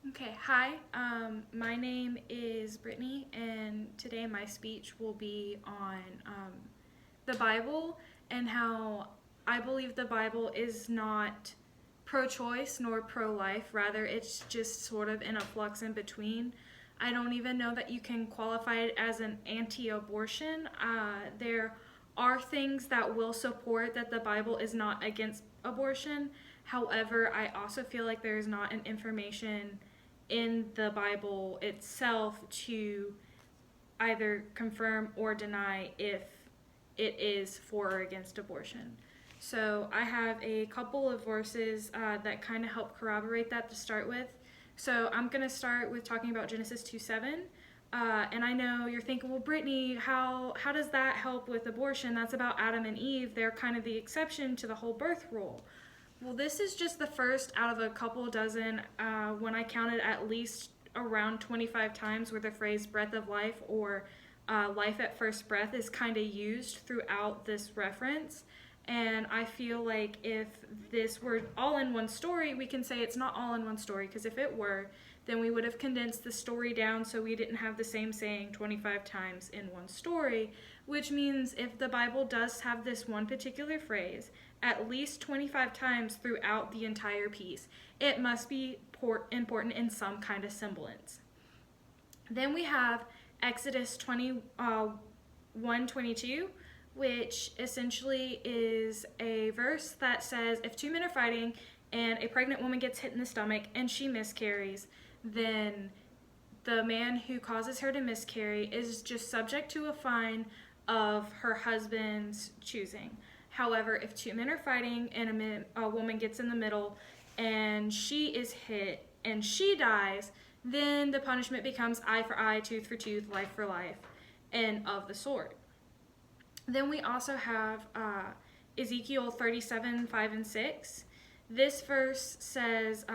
Okay, hi. My name is Brittany, and today my speech will be on the Bible and how I believe the Bible is not pro choice nor pro life. Rather, it's just sort of in a flux in between. I don't even know that you can qualify it as an anti abortion. There are things that will support that the Bible is not against abortion. However, I also feel like there is not an information in the Bible itself to either confirm or deny if it is for or against abortion. So I have a couple of verses that kind of help corroborate that to start with. So I'm going to start with talking about Genesis 2:7. And I know you're thinking, well, Brittany, how does that help with abortion? That's about Adam and Eve. They're kind of the exception to the whole birth rule. Well, this is just the first out of a couple dozen, when I counted at least around 25 times where the phrase breath of life or life at first breath is kind of used throughout this reference. And I feel like if this were all in one story, we can say it's not all in one story, because if it were, then we would have condensed the story down so we didn't have the same saying 25 times in one story, which means if the Bible does have this one particular phrase at least 25 times throughout the entire piece, it must be important in some kind of semblance. Then we have Exodus 21:22, which essentially is a verse that says if two men are fighting and a pregnant woman gets hit in the stomach and she miscarries, then the man who causes her to miscarry is just subject to a fine of her husband's choosing. However, if two men are fighting and a woman gets in the middle and she is hit and she dies, then the punishment becomes eye for eye, tooth for tooth, life for life, and of the sort. Then we also have Ezekiel 37:5-6. This verse says,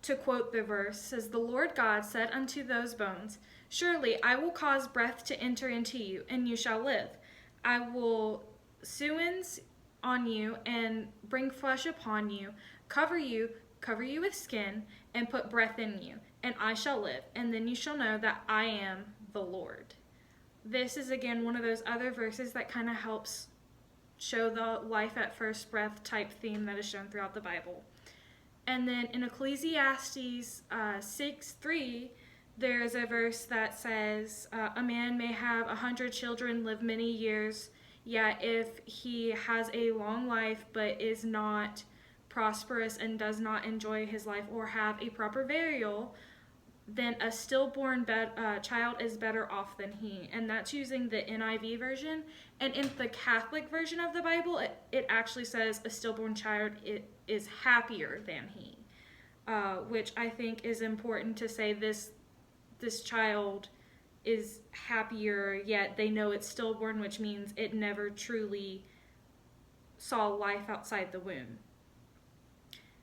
to quote the verse, says, "The Lord God said unto those bones, Surely I will cause breath to enter into you, and you shall live. I will suens on you, and bring flesh upon you, cover you, cover you with skin, and put breath in you, and I shall live, and then you shall know that I am the Lord." This is again one of those other verses that kind of helps show the life at first breath type theme that is shown throughout the Bible. And then in Ecclesiastes 6:3, there's a verse that says, a man may have 100 children, live many years, yet if he has a long life but is not prosperous and does not enjoy his life or have a proper burial, then a stillborn child is better off than he. And that's using the NIV version. And in the Catholic version of the Bible, it actually says a stillborn child is happier than he, which I think is important to say. This child is happier, yet they know it's stillborn, which means it never truly saw life outside the womb.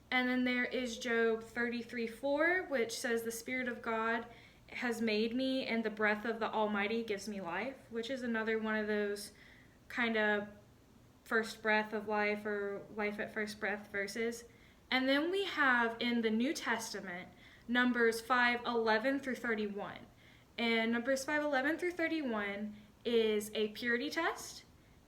And then there is Job 33:4, which says, "The Spirit of God has made me, and the breath of the Almighty gives me life," which is another one of those kind of first breath of life or life at first breath verses. And then we have in the New Testament, Numbers 5:11-31. And Numbers 5:11-31 is a purity test.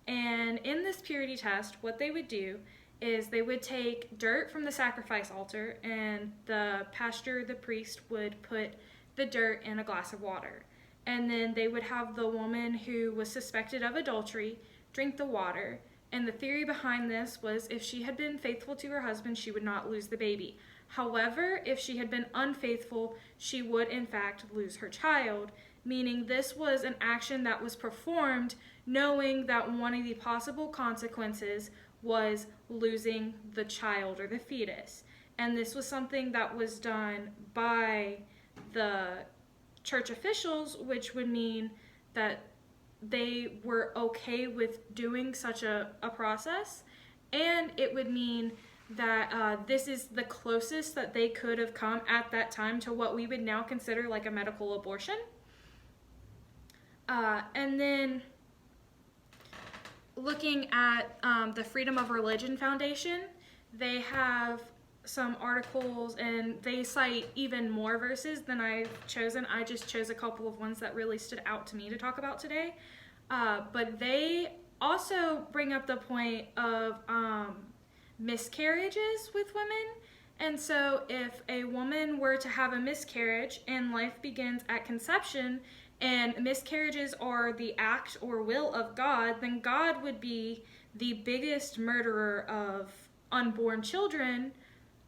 And in this purity test, what they would do is they would take dirt from the sacrifice altar, and the pastor, the priest, would put the dirt in a glass of water. And then they would have the woman who was suspected of adultery drink the water. And the theory behind this was if she had been faithful to her husband, she would not lose the baby. However, if she had been unfaithful, she would in fact lose her child, meaning this was an action that was performed knowing that one of the possible consequences was losing the child or the fetus. And this was something that was done by the church officials, which would mean that they were okay with doing such a process. And it would mean that this is the closest that they could have come at that time to what we would now consider like a medical abortion. And then looking at the Freedom of Religion Foundation, they have some articles, and they cite even more verses than I've chosen. I just chose a couple of ones that really stood out to me to talk about today. But they also bring up the point of miscarriages with women. And so if a woman were to have a miscarriage and life begins at conception, and miscarriages are the act or will of God, then God would be the biggest murderer of unborn children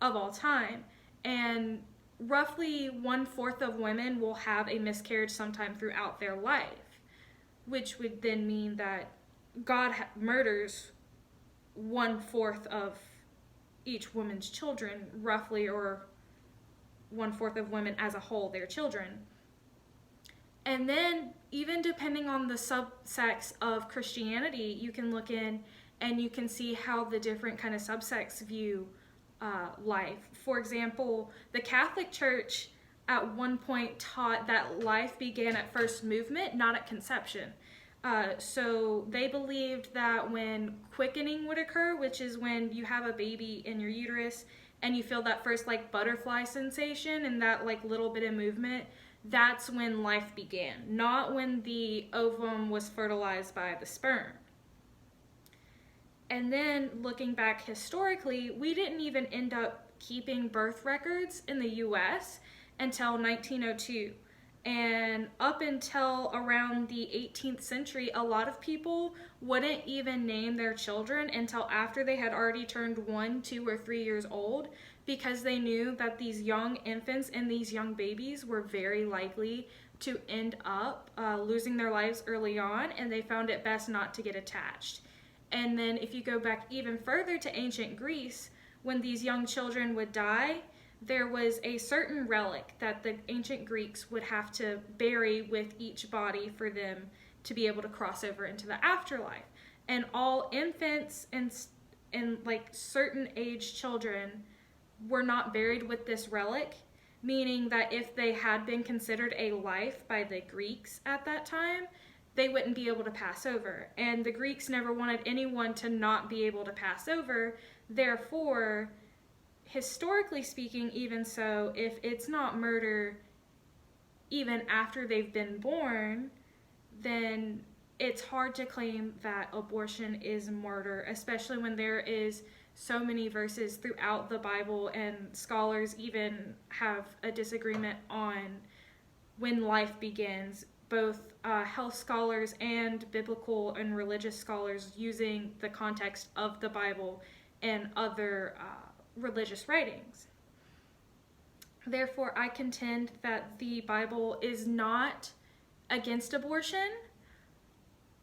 of all time. And roughly 1/4 of women will have a miscarriage sometime throughout their life, which would then mean that God murders 1/4 of each woman's children, roughly, or 1/4 of women as a whole, their children. And then, even depending on the subsects of Christianity, you can look in and you can see how the different kind of subsects view life. For example, the Catholic Church at one point taught that life began at first movement, not at conception. So they believed that when quickening would occur, which is when you have a baby in your uterus and you feel that first like butterfly sensation and that like little bit of movement, that's when life began, not when the ovum was fertilized by the sperm. And then looking back historically, we didn't even end up keeping birth records in the US until 1902. And up until around the 18th century, a lot of people wouldn't even name their children until after they had already turned 1, 2, or 3 years old, because they knew that these young infants and these young babies were very likely to end up losing their lives early on, and they found it best not to get attached. And then if you go back even further to ancient Greece, when these young children would die, there was a certain relic that the ancient Greeks would have to bury with each body for them to be able to cross over into the afterlife. And all infants and like certain aged children were not buried with this relic, meaning that if they had been considered a life by the Greeks at that time, they wouldn't be able to pass over. And the Greeks never wanted anyone to not be able to pass over. Therefore, historically speaking, even so, if it's not murder even after they've been born, then it's hard to claim that abortion is murder, especially when there is so many verses throughout the Bible, and scholars even have a disagreement on when life begins. Both health scholars and biblical and religious scholars using the context of the Bible and other religious writings. Therefore, I contend that the Bible is not against abortion,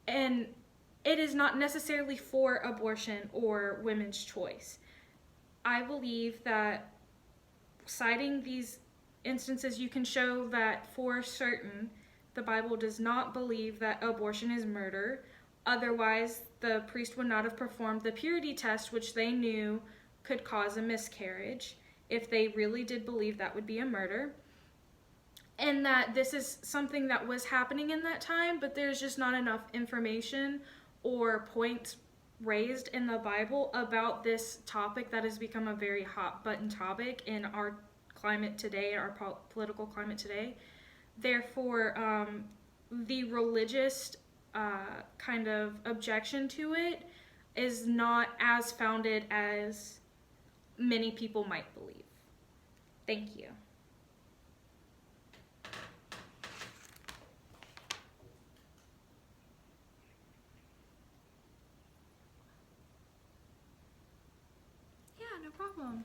and it is not necessarily for abortion or women's choice. I believe that citing these instances, you can show that for certain the Bible does not believe that abortion is murder. Otherwise, the priest would not have performed the purity test, which they knew could cause a miscarriage. If they really did believe that would be a murder. And that this is something that was happening in that time, but there's just not enough information or points raised in the Bible about this topic that has become a very hot button topic in our climate today, our political climate today. Therefore, the religious kind of objection to it is not as founded as many people might believe. Thank you. Yeah, no problem.